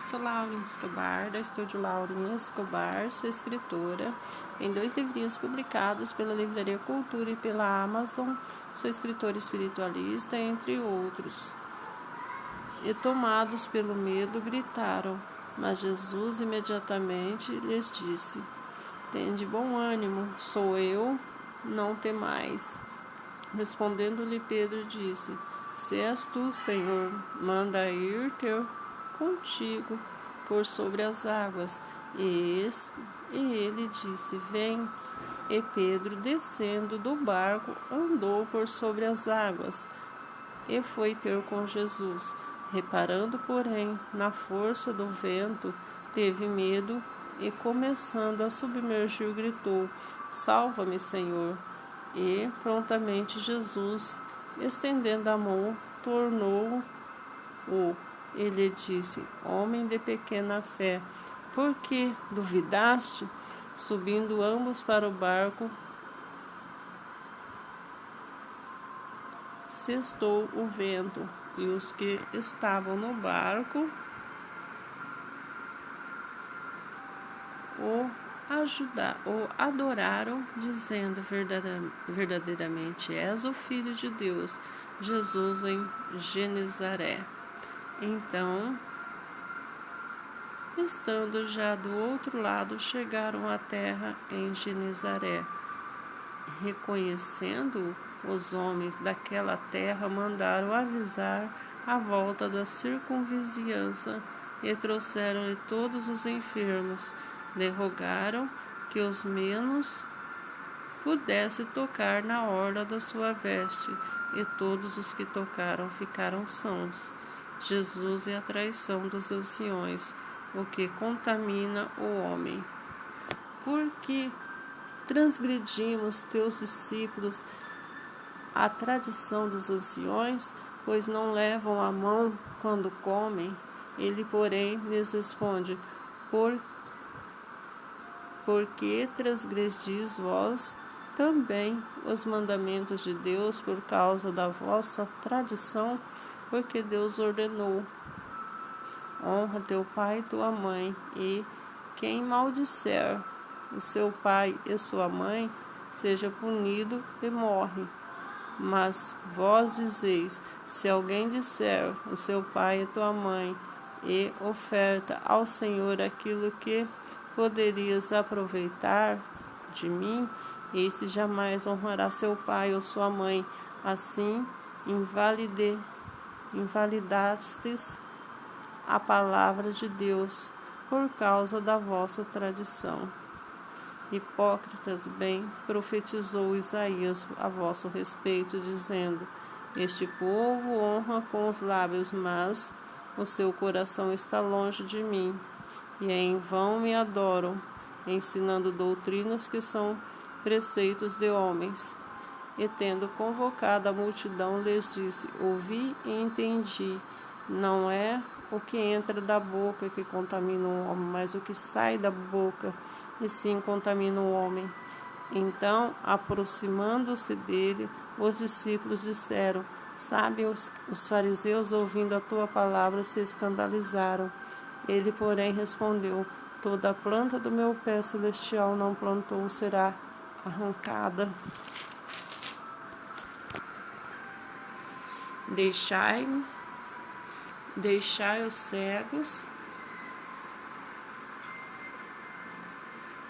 Sou Lauren Escobar, da Estúdio Lauren Escobar, sou escritora em 2 livrinhos publicados pela Livraria Cultura e pela Amazon. Sou escritora espiritualista, entre outros. E tomados pelo medo, gritaram, mas Jesus imediatamente lhes disse: Tende bom ânimo, sou eu, não temais. Respondendo-lhe Pedro disse: Se és tu, Senhor, manda ir ter contigo por sobre as águas. E ele disse: Vem. E Pedro, descendo do barco, andou por sobre as águas e foi ter com Jesus. Reparando, porém, na força do vento, teve medo e, começando a submergir, gritou: Salva-me, Senhor! E prontamente Jesus, estendendo a mão, tornou-o. Ele disse: Homem de pequena fé, por que duvidaste? Subindo ambos para o barco, cessou o vento, e os que estavam no barco o adoraram, dizendo: verdadeiramente és o Filho de Deus, Jesus em Genezaré. Então, estando já do outro lado, chegaram à terra em Genezaré. Reconhecendo os homens daquela terra, mandaram avisar a volta da circunvizinhança e trouxeram-lhe todos os enfermos. Lhe rogaram que os menos pudesse tocar na orla da sua veste, e todos os que tocaram ficaram sãos. Jesus é a traição dos anciões, o que contamina o homem. Porque transgredimos, teus discípulos, a tradição dos anciões, pois não levam a mão quando comem? Ele, porém, lhes responde: Porque transgredis vós também os mandamentos de Deus por causa da vossa tradição? Porque Deus ordenou: honra teu pai e tua mãe, e quem maldisser o seu pai e sua mãe seja punido e morre. Mas vós dizeis: se alguém disser o seu pai e tua mãe, e oferta ao Senhor aquilo que poderias aproveitar de mim, esse jamais honrará seu pai ou sua mãe. Assim invalidastes a palavra de Deus por causa da vossa tradição. Hipócritas, bem profetizou Isaías a vosso respeito, dizendo: Este povo honra com os lábios, mas o seu coração está longe de mim, e em vão me adoram, ensinando doutrinas que são preceitos de homens. E tendo convocado a multidão, lhes disse: Ouvi e entendi. Não é o que entra da boca que contamina o homem, mas o que sai da boca, e sim contamina o homem. Então, aproximando-se dele, os discípulos disseram: Sabem os fariseus, ouvindo a tua palavra, se escandalizaram. Ele, porém, respondeu: Toda a planta do meu pé celestial não plantou será arrancada. Deixai os cegos,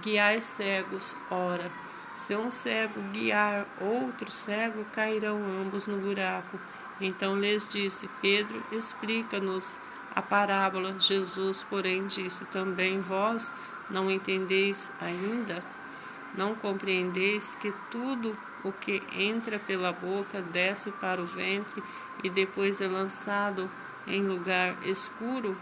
guiai cegos. Ora, se um cego guiar outro cego, cairão ambos no buraco. Então lhes disse: Pedro, explica-nos a parábola. Jesus, porém, disse: Também vós não entendeis ainda? Não compreendeis que tudo o que entra pela boca desce para o ventre e depois é lançado em lugar escuro?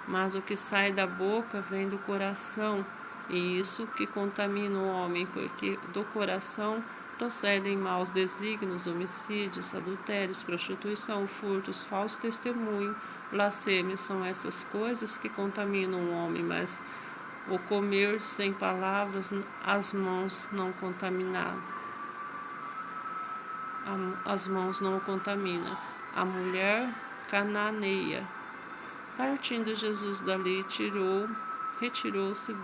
Mas o que sai da boca vem do coração, e isso que contamina o homem, porque do coração procedem maus desígnios, homicídios, adultérios, prostituição, furtos, falso testemunho, blasfêmias. São essas coisas que contaminam o homem, mas o comer sem palavras as mãos não contaminam. As mãos não o contaminam. A mulher cananeia Partindo Jesus dali, retirou-se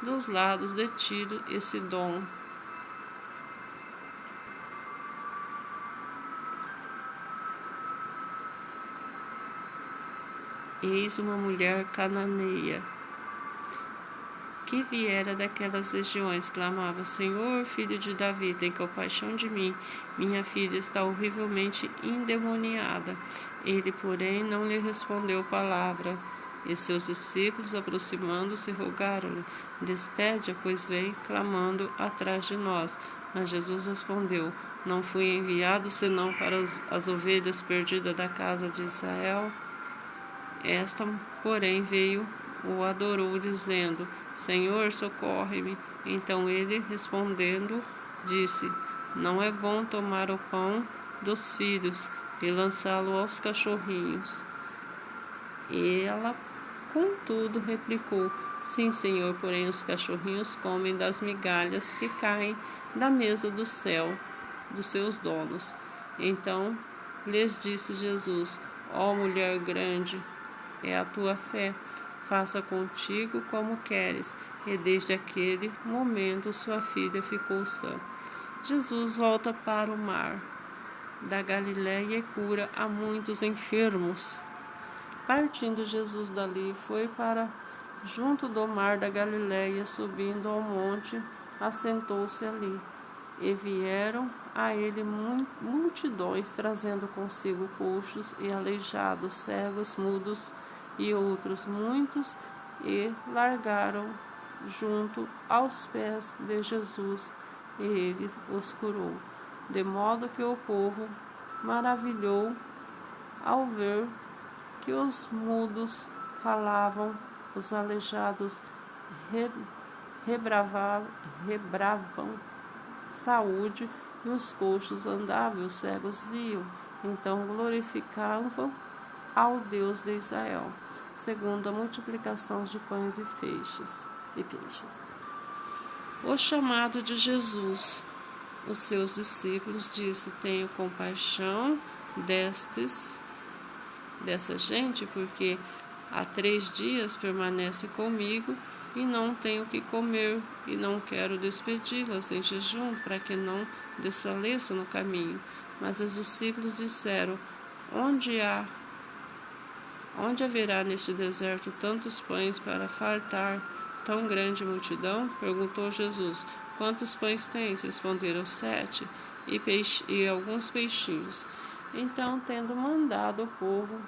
dos lados de Tiro e Sidom. Eis uma mulher cananeia, que viera daquelas regiões, clamava: Senhor, filho de Davi, tem compaixão de mim. Minha filha está horrivelmente endemoniada. Ele, porém, não lhe respondeu palavra. E seus discípulos, aproximando-se, rogaram-lhe: Despede-a, pois vem clamando atrás de nós. Mas Jesus respondeu: Não fui enviado senão para as ovelhas perdidas da casa de Israel. Esta, porém, veio, o adorou, dizendo: Senhor, socorre-me. Então ele, respondendo, disse: Não é bom tomar o pão dos filhos e lançá-lo aos cachorrinhos. E ela, contudo, replicou: Sim, Senhor, porém os cachorrinhos comem das migalhas que caem da mesa do céu, dos seus donos. Então lhes disse Jesus: Ó mulher grande, é a tua fé, faça contigo como queres. E desde aquele momento sua filha ficou sã. Jesus volta para o mar da Galiléia e cura a muitos enfermos. Partindo Jesus dali, foi para junto do mar da Galiléia, subindo ao monte, assentou-se ali. E vieram a ele multidões, trazendo consigo coxos e aleijados, cegos, mudos e outros muitos, e largaram junto aos pés de Jesus, e ele os curou. De modo que o povo maravilhou ao ver que os mudos falavam, os aleijados rebravam saúde, e os coxos andavam, e os cegos viam. Então glorificavam ao Deus de Israel, segundo a multiplicação de pães e peixes. O chamado de Jesus. Os seus discípulos disse: Tenho compaixão dessa gente, porque há 3 dias permanece comigo e não tenho o que comer, e não quero despedi-las em jejum, para que não desfaleça no caminho. Mas os discípulos disseram: Onde haverá neste deserto tantos pães para fartar tão grande multidão? Perguntou Jesus. Quantos pães tens? Responderam: 7, e alguns peixinhos. Então, tendo mandado o povo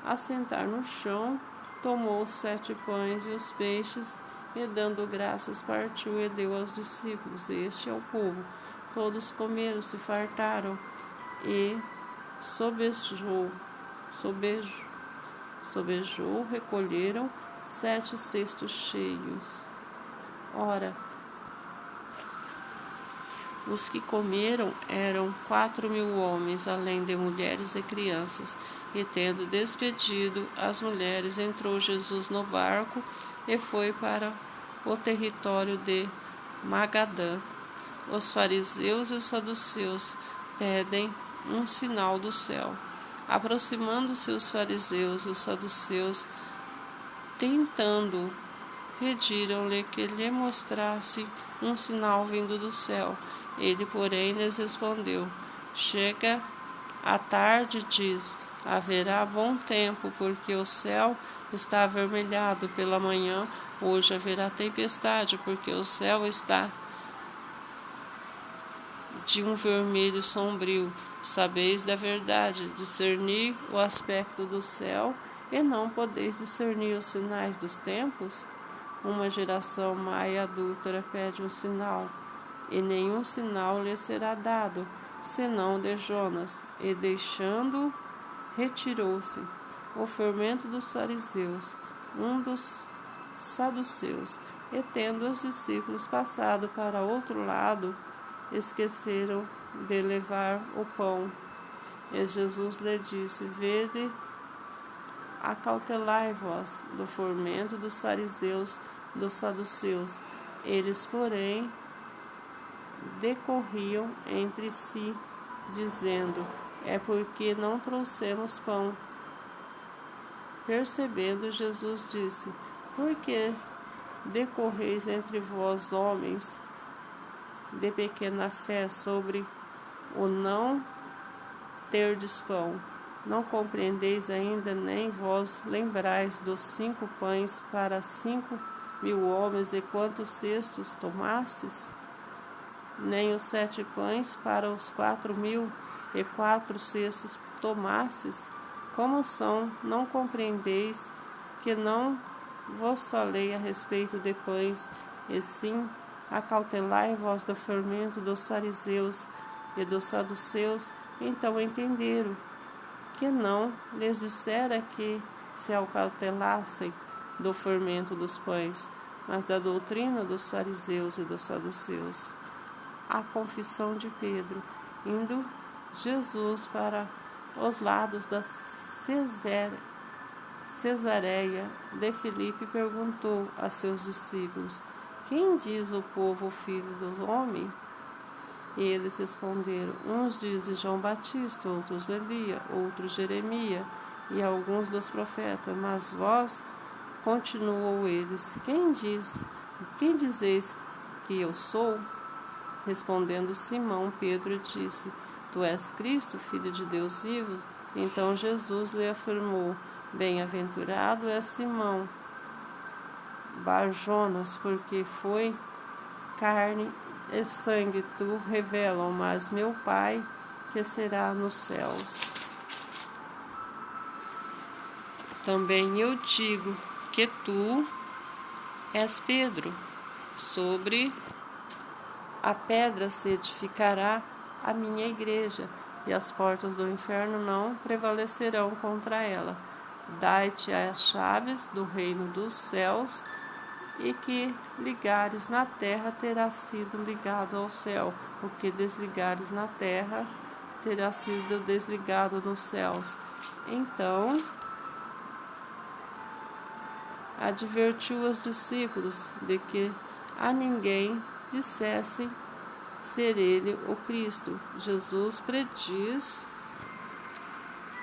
assentar no chão, tomou os 7 pães e os peixes, e dando graças, partiu e deu aos discípulos, este ao povo. Todos comeram, se fartaram, e sobejou, recolheram 7 cestos cheios. Ora, os que comeram eram 4.000 homens, além de mulheres e crianças. E tendo despedido as mulheres, entrou Jesus no barco e foi para o território de Magadã. Os fariseus e os saduceus pedem um sinal do céu. Aproximando-se os fariseus e os saduceus, tentando, pediram-lhe que lhe mostrasse um sinal vindo do céu. Ele, porém, lhes respondeu: Chega a tarde, diz, haverá bom tempo, porque o céu está avermelhado pela manhã. Hoje haverá tempestade, porque o céu está de um vermelho sombrio. Sabeis da verdade, discernir o aspecto do céu, e não podeis discernir os sinais dos tempos? Uma geração má e adúltera pede um sinal, e nenhum sinal lhe será dado, senão de Jonas. E deixando, retirou-se. O fermento dos fariseus, um dos saduceus, e tendo os discípulos passado para outro lado, esqueceram de levar o pão. E Jesus lhe disse: Vede, acautelai-vos do fermento dos fariseus, dos saduceus. Eles, porém, decorriam entre si, dizendo: É porque não trouxemos pão. Percebendo, Jesus disse: Por que decorreis entre vós, homens de pequena fé, sobre o não terdes pão? Não compreendeis ainda, nem vós lembrais dos 5 pães para 5.000 homens, e quantos cestos tomastes? Nem os 7 pães para os 4.000, e 4 cestos tomastes? Como são, não compreendeis que não vos falei a respeito de pães, e sim acautelai-vos do fermento dos fariseus e dos saduceus? Então entenderam que não lhes dissera que se acautelassem do fermento dos pães, mas da doutrina dos fariseus e dos saduceus. A confissão de Pedro. Indo Jesus para os lados da Cesareia de Filipe, perguntou a seus discípulos: Quem diz o povo o filho do homem? Eles responderam: Uns dizem João Batista, outros Elias, outros Jeremias e alguns dos profetas. Mas vós, continuou eles, quem dizeis que eu sou? Respondendo Simão, Pedro disse: Tu és Cristo, filho de Deus vivo. Então Jesus lhe afirmou: Bem-aventurado és Simão Bar-Jonas, porque foi carne e sangue tu revelam, mas meu Pai que será nos céus. Também eu digo que tu és Pedro, sobre a pedra se edificará a minha igreja, e as portas do inferno não prevalecerão contra ela. Dai-te as chaves do reino dos céus, e que ligares na terra terá sido ligado ao céu, o que desligares na terra terá sido desligado nos céus. Então advertiu os discípulos de que a ninguém dissessem ser ele o Cristo. Jesus prediz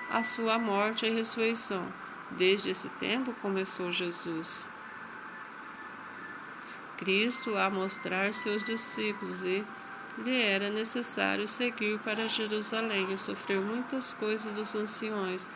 a sua morte e ressurreição. Desde esse tempo começou Jesus Cristo a mostrar seus discípulos e lhe era necessário seguir para Jerusalém e sofrer muitas coisas dos anciões,